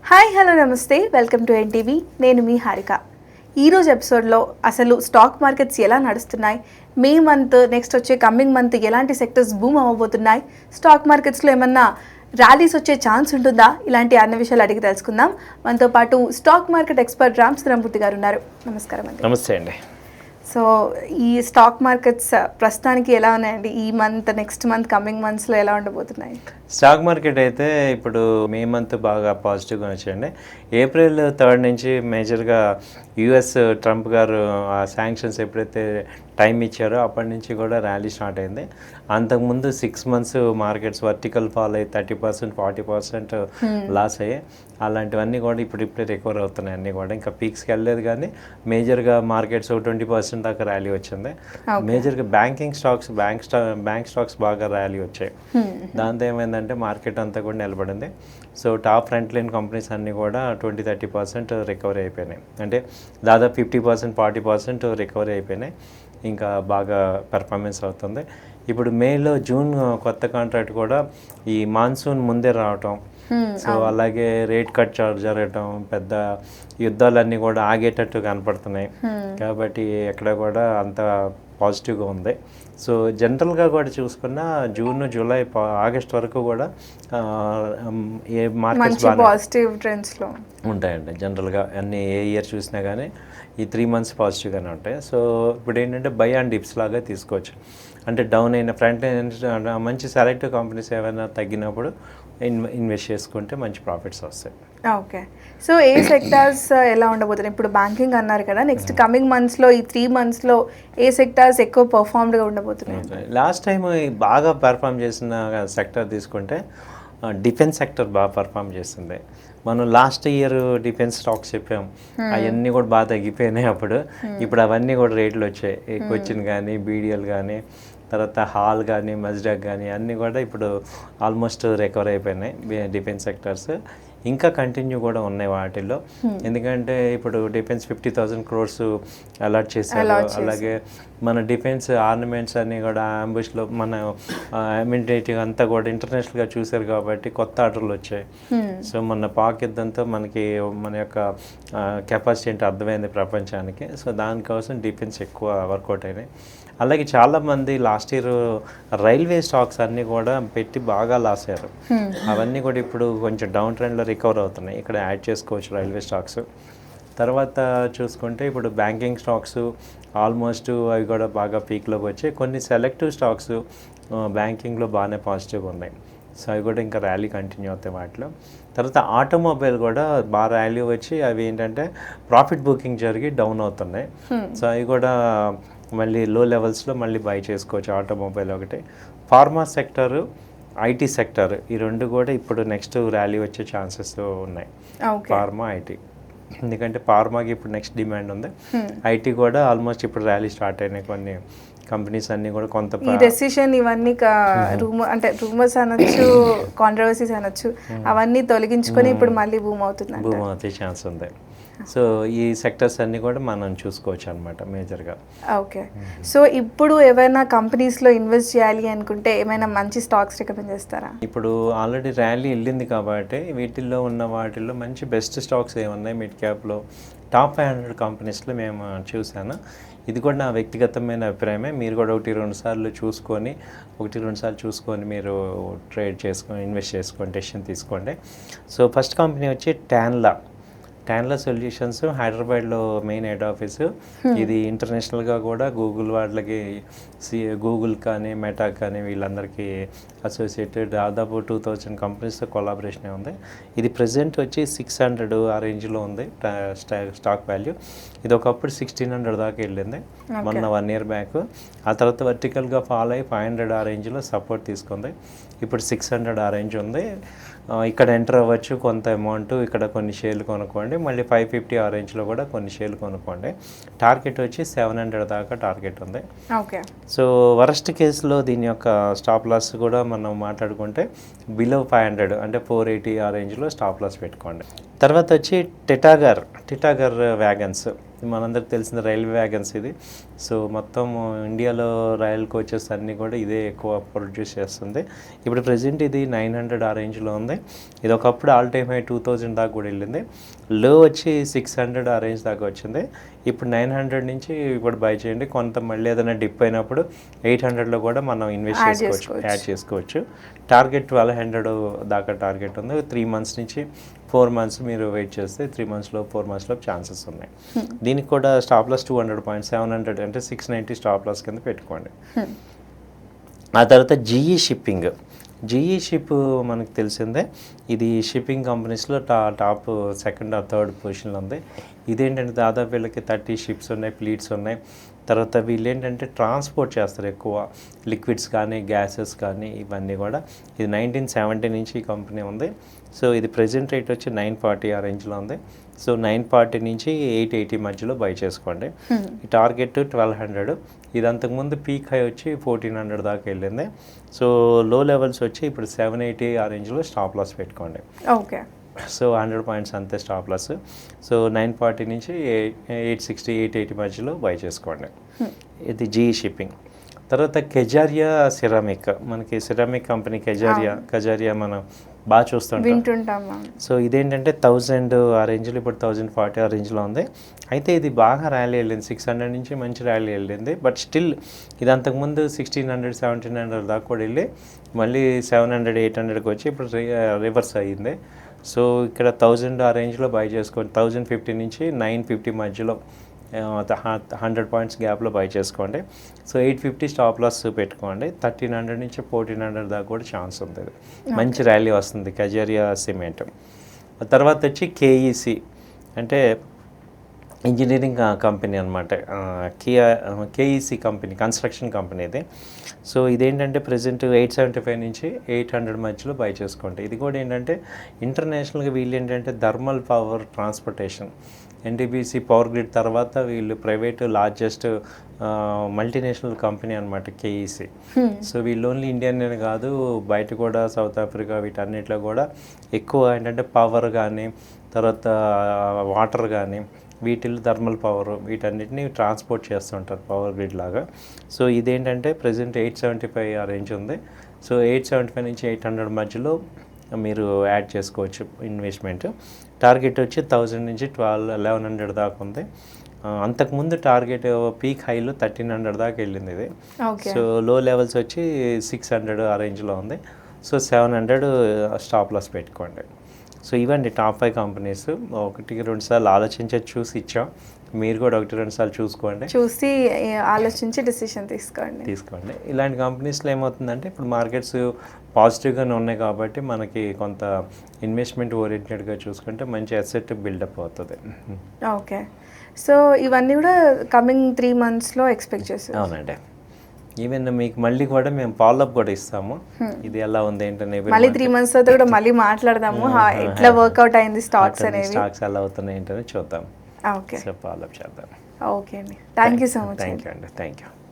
Hi hello నమస్తే welcome to NTV. నేను మీ హారిక. ఈరోజు ఎపిసోడ్లో అసలు స్టాక్ మార్కెట్స్ ఎలా నడుస్తున్నాయి, మే మంత్ నెక్స్ట్ వచ్చే కమింగ్ మంత్ ఎలాంటి సెక్టర్స్ బూమ్ అవ్వబోతున్నాయి, స్టాక్ మార్కెట్స్లో ఏమన్నా ర్యాలీస్ వచ్చే ఛాన్స్ ఉంటుందా, ఇలాంటి అన్ని విషయాలు అడిగి తెలుసుకుందాం. మనతో పాటు stock market expert Ram Sundaramurthy గారు ఉన్నారు. నమస్కారం అండి. నమస్తే అండి. సో ఈ స్టాక్ మార్కెట్స్ ప్రస్తుతానికి ఎలా ఉన్నాయండి? ఈ మంత్ నెక్స్ట్ మంత్ కమింగ్ మంత్స్లో ఎలా ఉండబోతున్నాయి? స్టాక్ మార్కెట్ అయితే ఇప్పుడు మే మంత్ బాగా పాజిటివ్గా వచ్చాయండి. ఏప్రిల్ 3 నుంచి మేజర్గా యుఎస్ ట్రంప్ గారు ఆ శాంక్షన్స్ ఎప్పుడైతే టైం ఇచ్చారో అప్పటి నుంచి కూడా ర్యాలీ స్టార్ట్ అయింది. అంతకుముందు 6 months మార్కెట్స్ వర్టికల్ ఫాల్ అయ్యి 30%, 40% లాస్ అయ్యాయి. అలాంటివన్నీ కూడా ఇప్పుడిప్పుడే రికవర్ అవుతున్నాయి. అన్నీ కూడా ఇంకా పీక్స్కి వెళ్ళలేదు, కానీ మేజర్గా మార్కెట్స్ 20% దాకా ర్యాలీ వచ్చింది. మేజర్గా బ్యాంకింగ్ స్టాక్స్, బ్యాంక్ స్టాక్స్ బాగా ర్యాలీ వచ్చాయి. దాంతో ఏమైందంటే మార్కెట్ అంతా కూడా నిలబడింది. So top front line companies అన్నీ కూడా 20-30% రికవరీ అయిపోయినాయి. అంటే దాదాపు 50%, 40% రికవరీ అయిపోయినాయి. ఇంకా బాగా పెర్ఫార్మెన్స్ అవుతుంది. ఇప్పుడు మేలో జూన్ కొత్త కాంట్రాక్ట్ కూడా ఈ మాన్సూన్ ముందే రావటం, సో అలాగే రేట్ కట్ జరగటం, పెద్ద యుద్ధాలన్నీ కూడా ఆగేటట్టు కనపడుతున్నాయి. కాబట్టి ఎక్కడ కూడా అంత పాజిటివ్గా ఉంది. సో జనరల్గా కూడా చూసుకున్న జూన్, జూలై, ఆగస్ట్ వరకు కూడా ఏ మార్కెట్స్ పాజిటివ్ ట్రెండ్స్లో ఉంటాయండి. జనరల్గా అన్ని ఏ ఇయర్ చూసినా కానీ ఈ 3 months పాజిటివ్గానే ఉంటాయి. సో ఇప్పుడు ఏంటంటే బై అండ్ డిప్స్ లాగా తీసుకోవచ్చు. అంటే డౌన్ అయిన ఫ్రంట్ మంచి సెలెక్టివ్ కంపెనీస్ ఏమైనా తగ్గినప్పుడు ఇన్వెస్ట్ చేసుకుంటే మంచి ప్రాఫిట్స్ వస్తాయి. ఓకే. సో ఏ సెక్టార్స్ ఎలా ఉండబోతున్నాయి? ఇప్పుడు బ్యాంకింగ్ అన్నారు కదా, నెక్స్ట్ కమింగ్ మంత్స్లో ఈ 3 monthsలో ఏ సెక్టార్స్ ఎక్కువ పర్ఫార్మ్డ్గా ఉండబోతున్నాయి? లాస్ట్ టైం బాగా పెర్ఫామ్ చేసిన సెక్టర్ తీసుకుంటే డిఫెన్స్ సెక్టర్ బాగా పర్ఫామ్ చేస్తుంది. మనం లాస్ట్ ఇయర్ డిఫెన్స్ స్టాక్స్ చెప్పాం, అవన్నీ కూడా బాగా తగ్గిపోయినాయి. ఇప్పుడు అవన్నీ కూడా రేట్లు వచ్చాయి. కొచ్చిన్ కానీ, బీడిఎల్ కానీ, తర్వాత హాల్ కానీ, మజ్డాక్ కానీ అన్నీ కూడా ఇప్పుడు ఆల్మోస్ట్ రికవర్ అయిపోయినాయి. డిఫెన్స్ సెక్టర్స్ ఇంకా కంటిన్యూ కూడా ఉన్నాయి వాటిల్లో. ఎందుకంటే ఇప్పుడు డిఫెన్స్ 50,000 crores అలాట్ చేశారు. అలాగే మన డిఫెన్స్ ఆర్నమెంట్స్ అన్నీ కూడా అంబుష్లో మన అమ్యూనిటీ అంతా కూడా ఇంటర్నేషనల్గా చూశారు కాబట్టి కొత్త ఆర్డర్లు వచ్చాయి. సో మన పాక్ యుద్ధంతో మనకి మన యొక్క కెపాసిటీ ఏంటి అర్థమైంది ప్రపంచానికి. సో దానికోసం డిఫెన్స్ ఎక్కువ వర్కౌట్ అయినాయి. అలాగే చాలామంది లాస్ట్ ఇయర్ రైల్వే స్టాక్స్ అన్నీ కూడా పెట్టి బాగా లాస్ అయ్యారు. అవన్నీ కూడా ఇప్పుడు కొంచెం డౌన్ ట్రెండ్లో రికవర్ అవుతున్నాయి. ఇక్కడ యాడ్ చేసుకోవచ్చు రైల్వే స్టాక్స్. తర్వాత చూసుకుంటే ఇప్పుడు బ్యాంకింగ్ స్టాక్స్ ఆల్మోస్ట్ అవి కూడా బాగా పీక్లోకి వచ్చాయి. కొన్ని సెలెక్టివ్ స్టాక్స్ బ్యాంకింగ్లో బాగానే పాజిటివ్గా ఉన్నాయి. సో అవి కూడా ఇంకా ర్యాలీ కంటిన్యూ అవుతాయి వాటిలో. తర్వాత ఆటోమొబైల్ కూడా బాగా ర్యాలీ వచ్చి అవి ఏంటంటే ప్రాఫిట్ బుకింగ్ జరిగి డౌన్ అవుతున్నాయి. సో అవి కూడా మళ్ళీ లో లెవెల్స్లో మళ్ళీ బై చేసుకోవచ్చు. ఆటోమొబైల్ ఒకటి, ఫార్మా సెక్టర్, ఐటీ సెక్టర్, ఈ రెండు కూడా ఇప్పుడు నెక్స్ట్ ర్యాలీ వచ్చే ఛాన్సెస్ ఉన్నాయి. ఫార్మా, ఐటీ, ఎందుకంటే ఫార్మాకి ఇప్పుడు నెక్స్ట్ డిమాండ్ ఉంది. ఐటీ కూడా ఆల్మోస్ట్ ఇప్పుడు ర్యాలీ స్టార్ట్ అయినాయి. కొన్ని కంపెనీస్ అన్నీ కూడా కొంత డెసిషన్ ఇవన్నీ అంటే రూమర్స్ అనొచ్చు, కాంట్రవర్సీస్ అనొచ్చు, అవన్నీ తొలగించుకొని ఇప్పుడు మళ్ళీ బూమ్ అవుతే ఛాన్స్ ఉంది. సో ఈ సెక్టర్స్ అన్నీ కూడా మనం చూసుకోవచ్చు అనమాట మేజర్గా. ఓకే. సో ఇప్పుడు ఏమైనా కంపెనీస్లో ఇన్వెస్ట్ చేయాలి అనుకుంటే ఏమైనా మంచి స్టాక్స్ రికమెండ్ చేస్తారా? ఇప్పుడు ఆల్రెడీ ర్యాలీ వెళ్ళింది కాబట్టి వీటిల్లో ఉన్న వాటిల్లో మంచి బెస్ట్ స్టాక్స్ ఏమున్నాయి మిడ్ క్యాప్లో టాప్ 500 కంపెనీస్లో మేము చూసాను. ఇది కూడా నా వ్యక్తిగతమైన అభిప్రాయమే. మీరు కూడా 1-2 సార్లు చూసుకొని మీరు ట్రేడ్ చేసుకొని ఇన్వెస్ట్ చేసుకొని డెసిషన్ తీసుకోండి. సో ఫస్ట్ కంపెనీ వచ్చి టాన్లా సొల్యూషన్స్, హైదరాబాద్లో మెయిన్ హెడ్ ఆఫీసు. ఇది ఇంటర్నేషనల్గా కూడా గూగుల్ వాళ్ళకి, గూగుల్ కానీ, మెటా కానీ వీళ్ళందరికీ అసోసియేటెడ్ దాదాపు 2000 కంపెనీస్తో కొలాబరేషన్ ఉంది. ఇది ప్రెజెంట్ వచ్చి 600 ఆ రేంజ్లో ఉంది స్టాక్ వాల్యూ. ఇది ఒకప్పుడు 1600 దాకా వెళ్ళింది మొన్న 1 year బ్యాక్. ఆ తర్వాత వర్టికల్గా ఫాల్ అయ్యి 500 ఆ రేంజ్లో సపోర్ట్ తీసుకుంది. ఇప్పుడు 600 ఆ రేంజ్ ఉంది. ఇక్కడ ఎంటర్ అవ్వచ్చు. కొంత అమౌంట్ ఇక్కడ కొన్ని షేర్లు కొనుక్కోండి, మళ్ళీ 550 ఆ రేంజ్లో కూడా కొన్ని షేర్లు కొనుక్కోండి. టార్గెట్ వచ్చి 700 దాకా టార్గెట్ ఉంది. ఓకే. సో వరస్ట్ కేసులో దీని యొక్క స్టాప్ లాస్ కూడా మనం మాట్లాడుకుంటే బిలో 500 అంటే 480 ఆ రేంజ్లో స్టాప్ లాస్ పెట్టుకోండి. తర్వాత వచ్చి టిటాగర్ వ్యాగన్స్, మనందరికి తెలిసిన రైల్వే వ్యాగన్స్ ఇది. సో మొత్తం ఇండియాలో రైల్ కోచెస్ అన్నీ కూడా ఇదే ఎక్కువ ప్రొడ్యూస్ చేస్తుంది. ఇప్పుడు ప్రెజెంట్ ఇది 900 ఆ రేంజ్లో ఉంది. ఉంది. ఇది ఒకప్పుడు ఆల్ టైమ్ హై 2000 దాకా కూడా వెళ్ళింది. లో వచ్చి 600 ఆ రేంజ్ దాకా వచ్చింది. ఇప్పుడు 900 నుంచి ఇప్పుడు బై చేయండి. కొంత మళ్ళీ ఏదైనా డిప్ అయినప్పుడు 800లో కూడా మనం ఇన్వెస్ట్ యాడ్ చేసుకోవచ్చు. టార్గెట్ 1200 దాకా టార్గెట్ ఉంది. 3 మంత్స్ నుంచి 4 మంత్స్ మీరు వెయిట్ చేస్తే 3 మంత్స్లో 4 మంత్స్లో ఛాన్సెస్ ఉన్నాయి. దీనికి కూడా స్టాప్ లాస్ 200 పాయింట్స్, 700 అంటే 690 స్టాప్ లాస్ కింద పెట్టుకోండి. ఆ తర్వాత జీఈ షిప్పింగ్. జీఈ షిప్ మనకు తెలిసిందే, ఇది షిప్పింగ్ కంపెనీస్లో టాప్ సెకండ్ ఆర్ థర్డ్ పొజిషన్లో ఉంది. ఇదేంటంటే దాదాపు వీళ్ళకి 30 షిప్స్ ఉన్నాయి, ఫ్లీట్స్ ఉన్నాయి. తర్వాత వీళ్ళు ఏంటంటే ట్రాన్స్పోర్ట్ చేస్తారు ఎక్కువ, లిక్విడ్స్ కానీ గ్యాసెస్ కానీ ఇవన్నీ కూడా. ఇది 1970 నుంచి ఈ కంపెనీ ఉంది. సో ఇది ప్రెజెంట్ రేట్ వచ్చి 940 ఆ రేంజ్లో ఉంది. సో 940 నుంచి 880 మధ్యలో బై చేసుకోండి. ఈ టార్గెట్ 1200. ఇది అంతకుముందు పీక్ హై వచ్చి 1400 దాకా వెళ్ళింది. సో లో లెవెల్స్ వచ్చి ఇప్పుడు 780 ఆ రేంజ్లో స్టాప్ లాస్ పెట్టుకోండి. ఓకే. సో 100 పాయింట్స్ అంతే స్టాప్ లాస్. సో 940 నుంచి 860 880 మధ్యలో బై చేసుకోండి. ఇది జీఈ షిప్పింగ్. తర్వాత కెజారియా సిరామిక్, మనకి సిరామిక్ కంపెనీ కెజారియా మనం బాగా చూస్తుంటాం. సో ఇదేంటంటే 1000 ఆ రేంజ్లో, ఇప్పుడు 1040 ఆ రేంజ్లో ఉంది. అయితే ఇది బాగా ర్యాలీ వెళ్ళింది, 600 నుంచి మంచి ర్యాలీ వెళ్ళింది. బట్ స్టిల్ ఇది అంతకుముందు 1600 1700 దాకా కూడా వెళ్ళి మళ్ళీ 700 800కి వచ్చి ఇప్పుడు రివర్స్ అయ్యింది. సో ఇక్కడ 1000 ఆ రేంజ్లో బై చేసుకోండి. 1050 నుంచి 950 మధ్యలో 100 పాయింట్స్ గ్యాప్లో బై చేసుకోండి. సో 850 స్టాప్ లాస్ పెట్టుకోండి. 1300 నుంచి 1400 దాకా కూడా ఛాన్స్ ఉంది. మంచి ర్యాలీ వస్తుంది కెజారియా సిమెంట్. తర్వాత వచ్చి కేఈసి అంటే ఇంజనీరింగ్ కంపెనీ అనమాట. కేఈసి కంపెనీ కన్స్ట్రక్షన్ కంపెనీ ఇది. సో ఇదేంటంటే ప్రజెంట్ 875 నుంచి 800 మధ్యలో బై చేసుకోండి. ఇది కూడా ఏంటంటే ఇంటర్నేషనల్గా వీళ్ళు ఏంటంటే thermal power transportation, NTPC power grid తర్వాత వీళ్ళు ప్రైవేట్ లార్జెస్ట్ మల్టీనేషనల్ కంపెనీ అనమాట కేఈసి. సో వీళ్ళు ఓన్లీ ఇండియన్ కాదు, బయట కూడా సౌత్ ఆఫ్రికా వీటన్నిటిలో కూడా ఎక్కువ ఏంటంటే పవర్ కానీ తర్వాత వాటర్ కానీ వీటిల్లో థర్మల్ పవర్ వీటన్నిటిని ట్రాన్స్పోర్ట్ చేస్తుంటారు పవర్ గ్రిడ్ లాగా. సో ఇదేంటంటే ప్రజెంట్ 875 ఆ రేంజ్ ఉంది. సో 875 నుంచి 800 మధ్యలో మీరు యాడ్ చేసుకోవచ్చు ఇన్వెస్ట్మెంట్. టార్గెట్ వచ్చి 1000 నుంచి 1100 దాకా ఉంది. అంతకుముందు టార్గెట్ పీక్ హైలో 1300 దాకా వెళ్ళింది ఇది. సో లో లెవెల్స్ వచ్చి 600 ఆ రేంజ్లో ఉంది. సో 700 స్టాప్ లాస్ పెట్టుకోండి. సో ఇవండి టాప్ 5 కంపెనీస్. 1-2 సార్లు ఆలోచించి చూసి ఇచ్చాం. మీరు కూడా 1-2 సార్లు చూసి ఆలోచించి డిసిషన్ తీసుకోండి. ఇలాంటి కంపెనీస్లో ఏమవుతుందంటే ఇప్పుడు మార్కెట్స్ పాజిటివ్గానే ఉన్నాయి కాబట్టి మనకి కొంత ఇన్వెస్ట్మెంట్ ఓరియంటెడ్గా చూసుకుంటే మంచి అసెట్ బిల్డప్ అవుతుంది. ఓకే. సో ఇవన్నీ కూడా కమింగ్ 3 మంత్స్లో ఎక్స్పెక్ట్ చేస్తాం. అవునండి. ఈవెన్ మీకు మళ్ళీ కూడా మేము ఫాలోఅప్ కూడా ఇస్తాము, ఇది ఎలా ఉంది ఏంటనే. మళ్ళీ 3 మంత్స్ తర్వాత కూడా మళ్ళీ మాట్లాడదాము ఎట్లా వర్కౌట్ అయింది స్టాక్స్ ఎలా అవుతున్నాయి ఏంటనే చూద్దాం. ఓకే, ఫాలోఅప్ చేద్దాం. ఓకే అండి. Thank you so much. Thank you అండి. Thank you.